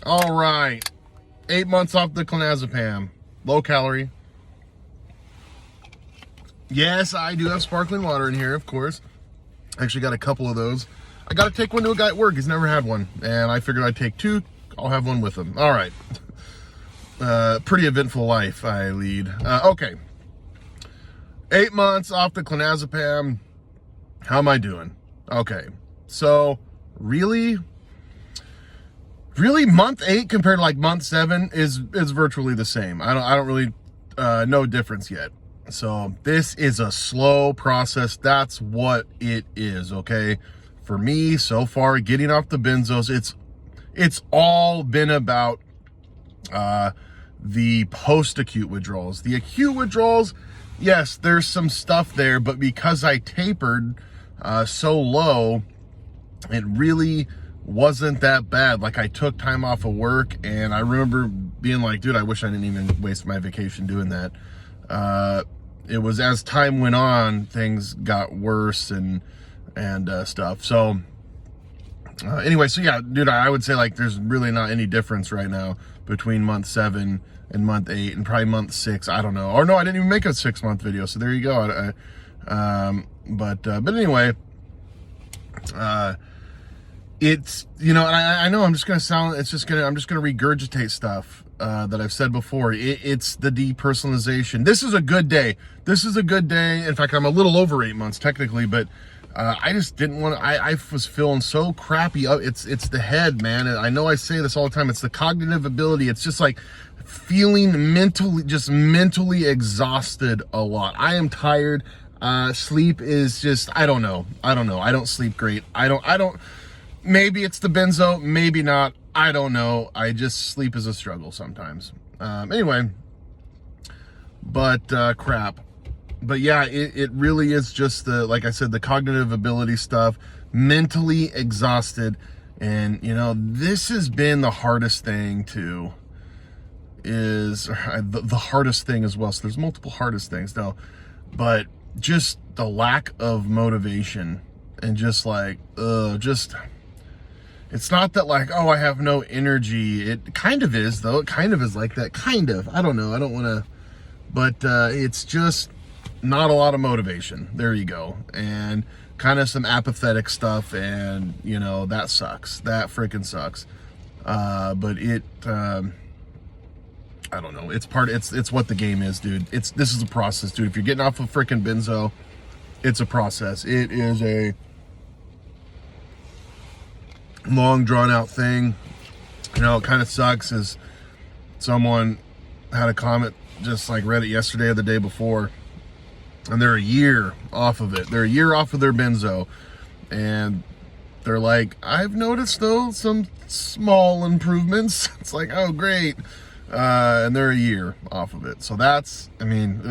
All right, 8 months off the clonazepam, low calorie. Yes, I do have sparkling water in here, of course. I actually got a couple of those. I got to take one to a guy at work. He's never had one, and I figured I'd take two. I'll have one with him. All right. Pretty eventful life I lead. Okay. 8 months off the clonazepam. How am I doing? Okay. So, really month 8 compared to like month 7 is virtually the same. I don't really no difference yet. So this is a slow process. That's what it is, okay? For me, so far, getting off the benzos, it's all been about the post-acute withdrawals. The acute withdrawals, yes, there's some stuff there, but because I tapered so low, it really wasn't that bad. Like, I took time off of work, and I remember being like, dude, I wish I didn't even waste my vacation doing that. It was as time went on, things got worse and stuff. So anyway, so yeah, dude, I would say like there's really not any difference right now between month 7 and month 8 and probably month 6. I don't know. Or no, I didn't even make a 6-month video. So there you go. But anyway, it's, you know, and I know I'm just going to I'm just going to regurgitate stuff that I've said before. It's the depersonalization. This is a good day. This is a good day. In fact, I'm a little over 8 months technically, but I just didn't want to, I was feeling so crappy. It's the head, man. And I know I say this all the time. It's the cognitive ability. It's just like feeling mentally exhausted a lot. I am tired. Sleep is just, I don't know. I don't sleep great. I don't, maybe it's the benzo, maybe not. I don't know. I just, sleep is a struggle sometimes. Anyway, but crap. But yeah, it really is just the, like I said, the cognitive ability stuff, mentally exhausted. And, you know, this has been the hardest thing too, is the hardest thing as well. So there's multiple hardest things now, but just the lack of motivation and just like, it's not that like, oh, I have no energy. It kind of is though. It kind of is like that. Kind of, I don't know. I don't want to, but it's just not a lot of motivation. There you go. And kind of some apathetic stuff. And you know, that sucks. That freaking sucks. But it, I don't know. It's what the game is, dude. This is a process, dude. If you're getting off of freaking benzo, it's a process. It is a long drawn out thing. You know, it kind of sucks is someone had a comment, just like read it yesterday or the day before, and they're a year off of it. They're a year off of their benzo, and they're like, I've noticed though some small improvements. It's like, oh great. And they're a year off of it. So that's, I mean,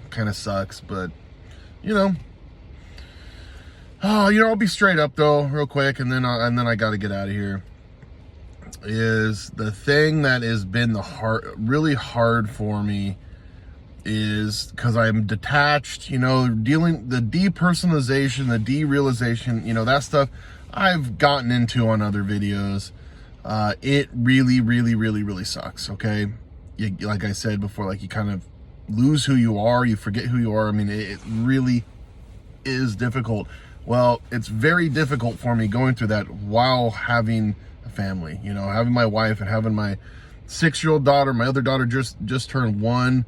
kind of sucks, but you know, I'll be straight up though, real quick, and then I got to get out of here. Is the thing that has been really hard for me is because I'm detached, you know, dealing the depersonalization, the derealization, you know, that stuff I've gotten into on other videos. It really sucks. Okay. Like I said before, like you kind of lose who you are. You forget who you are. I mean, it really is difficult. Well, it's very difficult for me going through that while having a family, you know, having my wife and having my 6-year-old daughter. My other daughter just turned 1.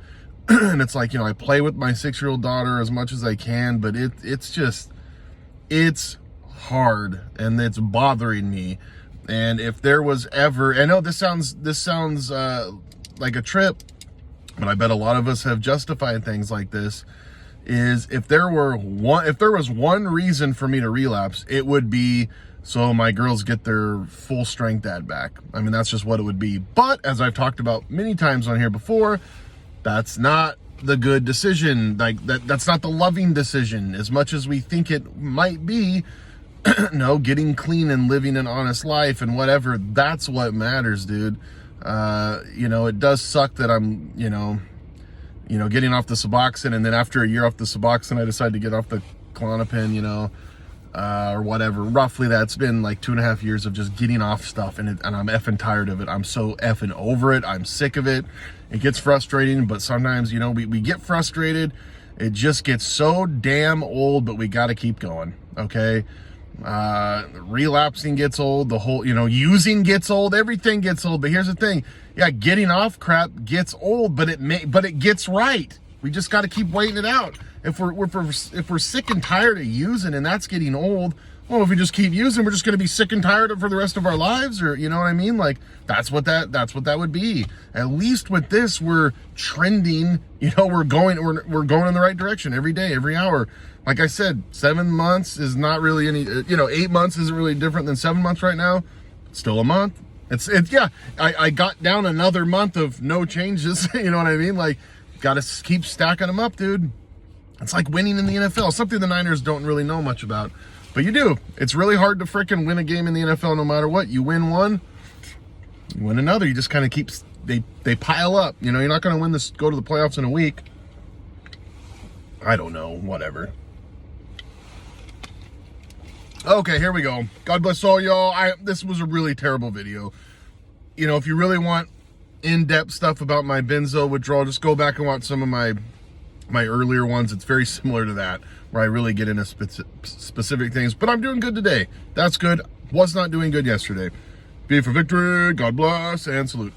And it's like, you know, I play with my 6-year-old daughter as much as I can, but it's hard and it's bothering me. And if there was ever, I know this sounds like a trip, but I bet a lot of us have justified things like this, is if there was one reason for me to relapse, it would be so my girls get their full strength dad back. I mean, that's just what it would be. But as I've talked about many times on here before, that's not the good decision. Like that's not the loving decision as much as we think it might be. No, getting clean and living an honest life and whatever, that's what matters, dude. You know, it does suck that I'm, you know, getting off the Suboxone, and then after a year off the Suboxone, I decided to get off the Klonopin, you know. or whatever. Roughly, that's been like 2.5 years of just getting off stuff, and I'm effing tired of it. I'm so effing over it. I'm sick of it. It gets frustrating, but sometimes, you know, we get frustrated. It just gets so damn old, but we got to keep going, okay? Relapsing gets old, the whole, you know, using gets old, everything gets old. But here's the thing, yeah, getting off crap gets old, but it gets right. We just got to keep waiting it out. If we're sick and tired of using and that's getting old, well, if we just keep using, we're just going to be sick and tired of for the rest of our lives, or you know what I mean? Like that's what that would be. At least with this, we're trending. You know, we're going in the right direction every day, every hour. Like I said, 7 months is not really any. 8 months isn't really different than 7 months right now. It's still a month. It's yeah. I got down another month of no changes. You know what I mean? Like, got to keep stacking them up, dude. It's like winning in the NFL, something the Niners don't really know much about. But you do. It's really hard to frickin' win a game in the NFL no matter what. You win one, you win another. You just kind of keep, they pile up. You know, you're not going to win this, go to the playoffs in a week. I don't know, whatever. Okay, here we go. God bless all y'all. This was a really terrible video. You know, if you really want in-depth stuff about my benzo withdrawal, just go back and watch some of my earlier ones. It's very similar to that, where I really get into specific things. But I'm doing good today. That's good. Was not doing good yesterday. Be for victory. God bless and salute.